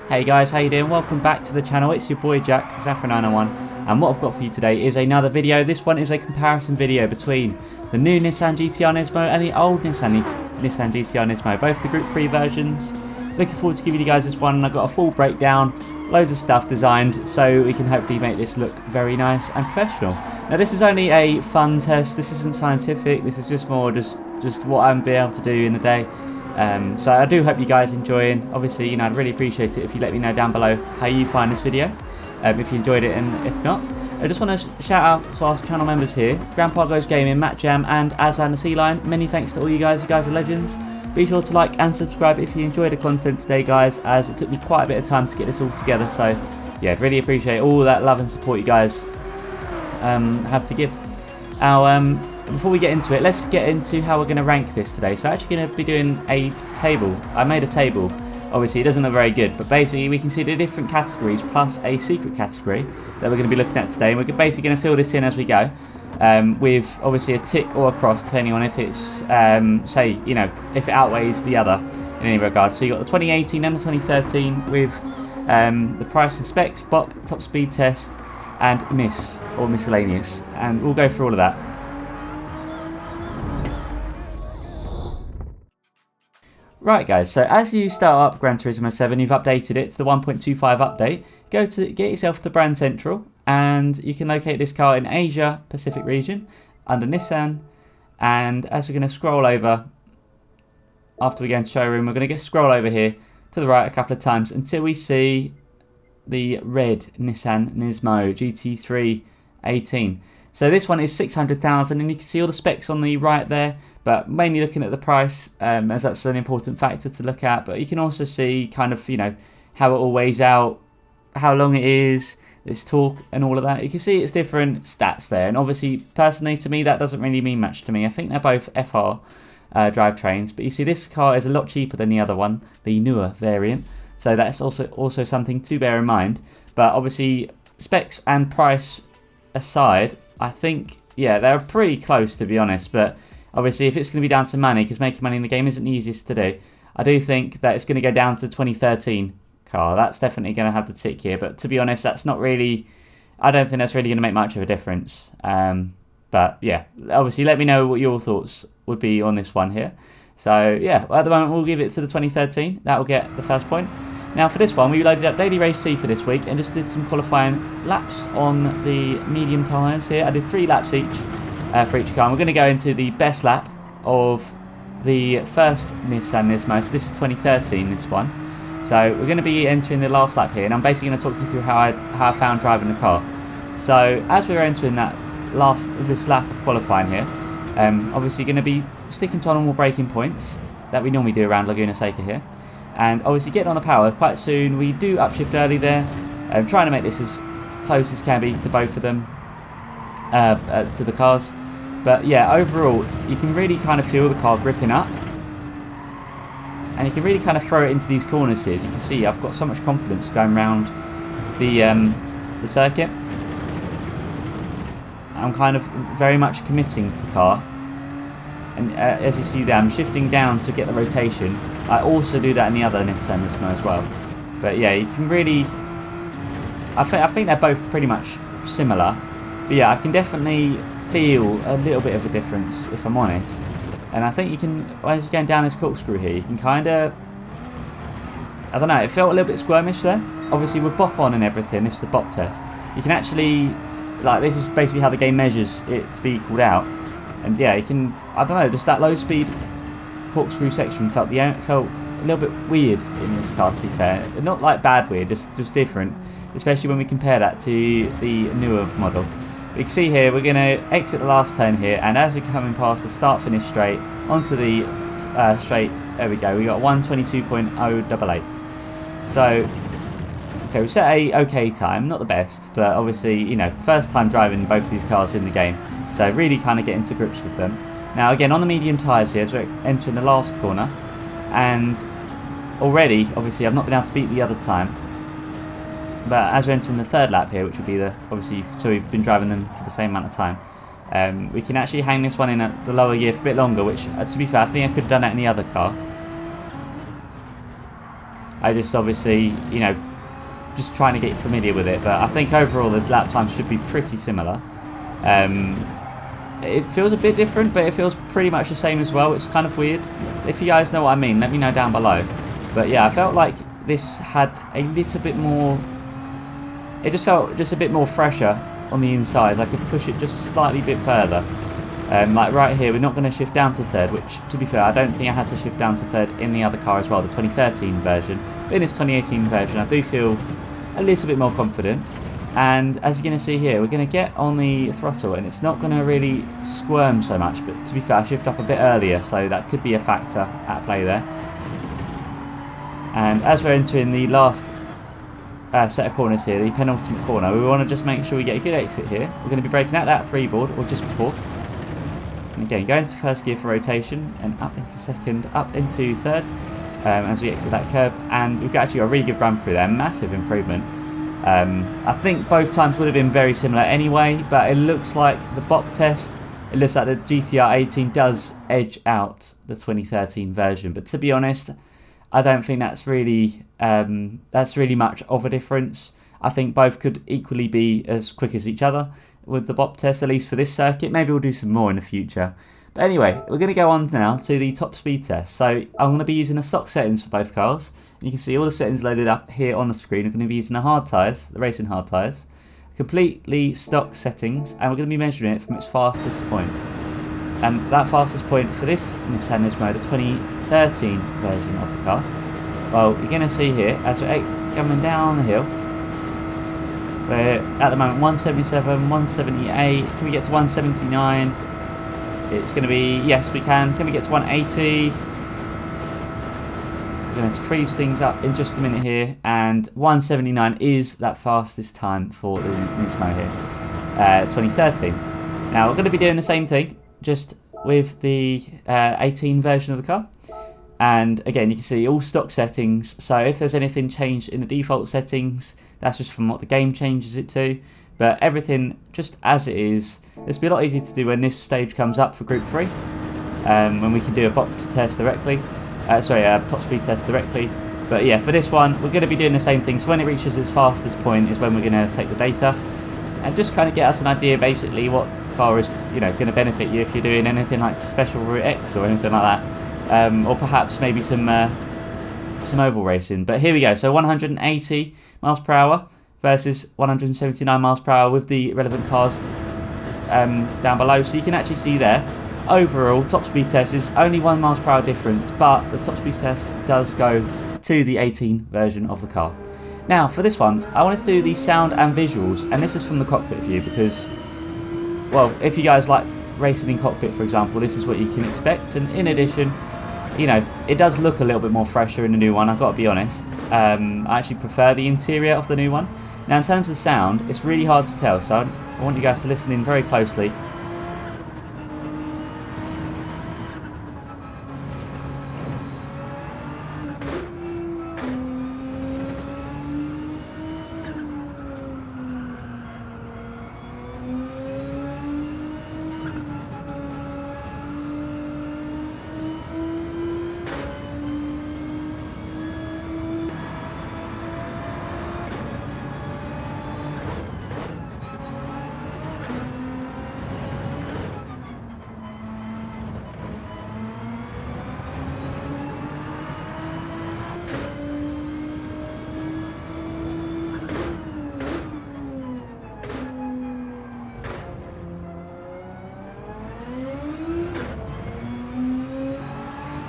Hey guys, how you doing? Welcome back to the channel. It's your boy Jack, Zafra901, and what I've got for you today is another video. This one is a comparison video between the new Nissan GTR Nismo and the old Nissan GTR Nismo, both the Group 3 versions. Looking forward to giving you guys this one, and I've got a full breakdown, loads of stuff designed, so we can hopefully make this look very nice and professional. Now this is only a fun test, this isn't scientific, this is just more just what I'm being able to do in the day. So I do hope you guys enjoying. Obviously, I'd really appreciate it if you let me know down below how you find this video, if you enjoyed it, and if not. I just want to shout out to our channel members here: Grandpa Goes Gaming, Matt Jam, and Aslan the Sea Lion. Many thanks to all you guys are legends. Be sure to like and subscribe if you enjoyed the content today, guys, as it took me quite a bit of time to get this all together. So yeah, really appreciate all that love and support you guys have to give. Before we get into it, let's get into how we're going to rank this today. So we're actually going to be doing a table. I made a table. Obviously it doesn't look very good, but basically we can see the different categories plus a secret category that we're going to be looking at today. And we're basically going to fill this in as we go, with obviously a tick or a cross depending on if it's if it outweighs the other in any regard. So you got the 2018 and the 2013 with the price and specs, Bop, top speed test, and Misc or miscellaneous, and we'll go through all of that. Right guys, so as you start up Gran Turismo 7, you've updated it to the 1.25 update. Get yourself to Brand Central, and you can locate this car in Asia Pacific region under Nissan. And as we're going to scroll over, after we go into showroom, we're going to scroll over here to the right a couple of times until we see the red Nissan Nismo GT3 18. So this one is 600,000, and you can see all the specs on the right there, but mainly looking at the price, as that's an important factor to look at. But you can also see kind of, how it all weighs out, how long it is, its torque and all of that. You can see it's different stats there, and obviously personally to me that doesn't really mean much to me. I think they're both FR drivetrains, but you see this car is a lot cheaper than the other one, the newer variant, so that's also something to bear in mind. But obviously specs and price aside, I think, yeah, they're pretty close to be honest. But obviously if it's going to be down to money, because making money in the game isn't the easiest to do, I do think that it's going to go down to 2013 car. That's definitely going to have the tick here, but to be honest, that's not really, I don't think that's really going to make much of a difference. But yeah, obviously let me know what your thoughts would be on this one here. So yeah, at the moment we'll give it to the 2013. That will get the first point. Now for this one, we loaded up Daily Race C for this week and just did some qualifying laps on the medium tyres here. I did 3 laps each for each car. And we're going to go into the best lap of the first Nissan Nismo. So this is 2013, this one. So we're going to be entering the last lap here, and I'm basically going to talk you through how I found driving the car. So as we're entering this lap of qualifying here, obviously going to be sticking to our normal braking points that we normally do around Laguna Seca here. And obviously getting on the power quite soon. We do upshift early there, trying to make this as close as can be to both of them, to the cars. But yeah, overall you can really kind of feel the car gripping up, and you can really kind of throw it into these corners here. As you can see, I've got so much confidence going around the circuit. I'm kind of very much committing to the car. And as you see there, I'm shifting down to get the rotation. I also do that in the other Nissan Nismo as well. But yeah, you can really, I think they're both pretty much similar. But yeah, I can definitely feel a little bit of a difference, if I'm honest. And I think you can, as you're going down this corkscrew here, you can kind of, I don't know, it felt a little bit squirmish there. Obviously with Bop on and everything, this is the Bop Test. You can actually, this is basically how the game measures it to be equaled out. And yeah, you can, I don't know, just that low speed corkscrew section felt a little bit weird in this car, to be fair. Not like bad weird, just different, especially when we compare that to the newer model. But you can see here, we're going to exit the last turn here, and as we're coming past the start-finish straight onto the straight, there we go, we got 1:22.088. So okay, we set a okay time, not the best, but obviously, first time driving both of these cars in the game, so really kind of getting to grips with them. Now again, on the medium tyres here, so we're entering the last corner, and already, obviously, I've not been able to beat the other time, but as we're entering the third lap here, which would be so we've been driving them for the same amount of time, we can actually hang this one in at the lower gear for a bit longer, which, to be fair, I think I could have done that in the other car. I just obviously, you know, just trying to get familiar with it. But I think overall the lap times should be pretty similar. It feels a bit different, but it feels pretty much the same as well. It's kind of weird. If you guys know what I mean, let me know down below. But yeah, I felt like this had a little bit more... It just felt just a bit more fresher on the insides. I could push it just slightly bit further. Like right here, we're not going to shift down to third, which, to be fair, I don't think I had to shift down to third in the other car as well, the 2013 version. But in this 2018 version, I do feel a little bit more confident. And as you're going to see here, we're going to get on the throttle, and it's not going to really squirm so much. But to be fair, I shift up a bit earlier, so that could be a factor at play there. And as we're entering the last set of corners here, the penultimate corner, we want to just make sure we get a good exit here. We're going to be braking out that 3 board, or just before. And again, go into first gear for rotation, and up into second, up into third, as we exit that curb. And we've actually got a really good run through there, massive improvement. I think both times would have been very similar anyway, but it looks like the Bop Test, it looks like the GTR 18 does edge out the 2013 version. But to be honest, I don't think that's really much of a difference. I think both could equally be as quick as each other with the Bop Test, at least for this circuit. Maybe we'll do some more in the future. But anyway, we're going to go on now to the top speed test. So I'm going to be using the stock settings for both cars. You can see all the settings loaded up here on the screen. I'm going to be using the hard tyres, the racing hard tyres, completely stock settings, and we're going to be measuring it from its fastest point. And that fastest point for this Nissan Nismo, the 2013 version of the car, well, you're going to see here, as we're coming down the hill, we're at the moment 177, 178, can we get to 179? It's going to be, yes we can we get to 180? We're going to freeze things up in just a minute here, and 179 is that fastest time for the Nismo here, 2013. Now we're going to be doing the same thing, just with the 18 version of the car. And again, you can see all stock settings, so if there's anything changed in the default settings, that's just from what the game changes it to. But everything just as it is. This will be a lot easier to do when this stage comes up for Group 3, when we can do a Bop test directly. Top speed test directly. But yeah, for this one, we're going to be doing the same thing. So when it reaches its fastest point is when we're going to take the data, and just kind of get us an idea, basically, what the car is, going to benefit you if you're doing anything like Special Route X or anything like that, or perhaps maybe some oval racing. But here we go. So 180 miles per hour versus 179 miles per hour with the relevant cars down below. So you can actually see there, overall top speed test is only 1 miles per hour difference, but the top speed test does go to the 18 version of the car. Now for this one, I wanted to do the sound and visuals, and this is from the cockpit view because, well, if you guys like racing in cockpit, for example, this is what you can expect. And in addition, it does look a little bit more fresher in the new one, I've got to be honest. I actually prefer the interior of the new one. Now in terms of the sound, it's really hard to tell, so I want you guys to listen in very closely.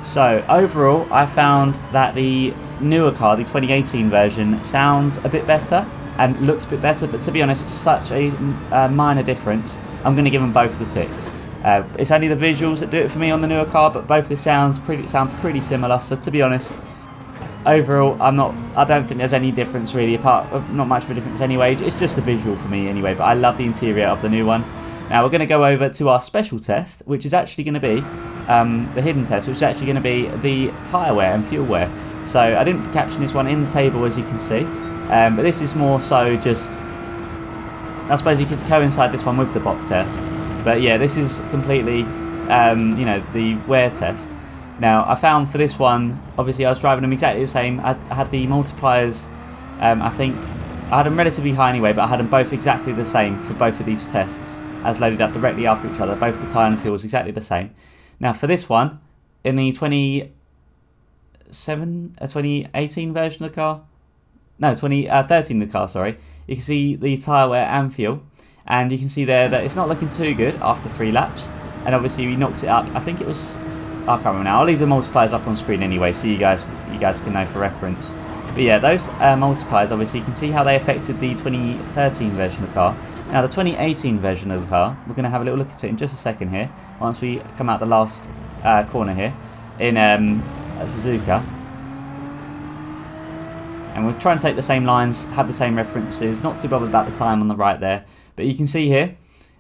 So overall, I found that the newer car, the 2018 version, sounds a bit better and looks a bit better, but to be honest, it's such a minor difference. I'm going to give them both the tick. It's only the visuals that do it for me on the newer car, but both the sound pretty similar. So to be honest, overall, I don't think there's any difference really, not much of a difference anyway. It's just the visual for me anyway, but I love the interior of the new one. Now we're going to go over to our special test, which is actually going to be the hidden test, which is actually going to be the tyre wear and fuel wear. So I didn't caption this one in the table, as you can see, but this is more so just, I suppose you could coincide this one with the Bop test. But yeah, this is completely, the wear test, Now, I found for this one, obviously I was driving them exactly the same. I had the multipliers, I think, I had them relatively high anyway, but I had them both exactly the same for both of these tests, as loaded up directly after each other. Both the tyre and fuel was exactly the same. Now, for this one, in the 2018 version of the car, no, 2013 of the car, sorry, you can see the tyre wear and fuel, and you can see there that it's not looking too good after 3 laps, and obviously we knocked it up. I think it was, I can't remember now. I'll leave the multipliers up on screen anyway, so you guys can know for reference. But yeah, those multipliers, obviously, you can see how they affected the 2013 version of the car. Now, the 2018 version of the car, we're going to have a little look at it in just a second here, once we come out the last corner here, in Suzuka. And we'll try and take the same lines, have the same references, not too bothered about the time on the right there. But you can see here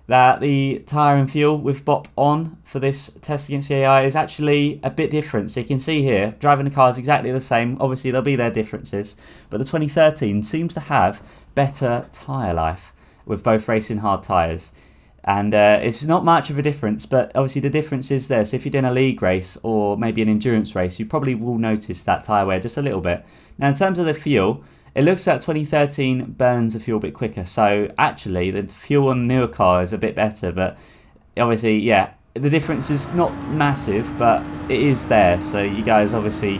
that the tyre and fuel with Bop on for this test against the AI is actually a bit different. So you can see here, driving the car is exactly the same. Obviously, there'll be their differences. But the 2013 seems to have better tyre life with both racing hard tyres. And it's not much of a difference, but obviously the difference is there. So if you're doing a league race or maybe an endurance race, you probably will notice that tyre wear just a little bit. Now, in terms of the fuel, it looks like 2013 burns the fuel a bit quicker. So actually, the fuel on the newer car is a bit better, but obviously, yeah, the difference is not massive, but it is there. So you guys, obviously,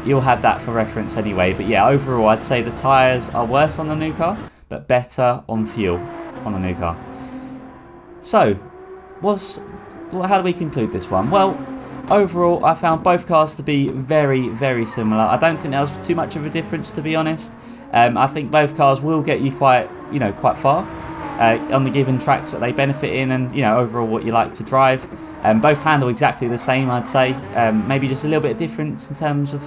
you'll have that for reference anyway. But yeah, overall, I'd say the tyres are worse on the new car, but better on fuel on the new car. So, how do we conclude this one? Well, overall, I found both cars to be very, very similar. I don't think there was too much of a difference, to be honest. I think both cars will get you quite far on the given tracks that they benefit in, and overall what you like to drive. Both handle exactly the same, I'd say. Maybe just a little bit of difference in terms of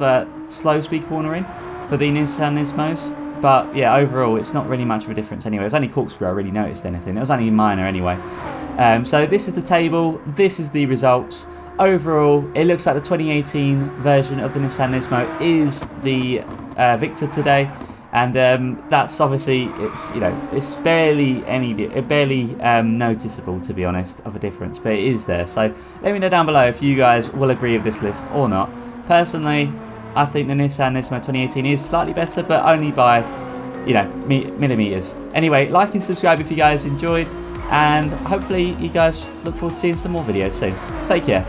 slow speed cornering for the Nissan Nismos. But yeah, overall, it's not really much of a difference anyway. It was only corkscrew I really noticed anything. It was only minor anyway. So this is the table. This is the results. Overall, it looks like the 2018 version of the Nissan Nismo is the victor today. And that's obviously, it's barely noticeable, to be honest, of a difference. But it is there. So let me know down below if you guys will agree with this list or not. Personally, I think the Nissan Nismo 2018 is slightly better, but only by, millimeters. Anyway, like and subscribe if you guys enjoyed, and hopefully you guys look forward to seeing some more videos soon. Take care.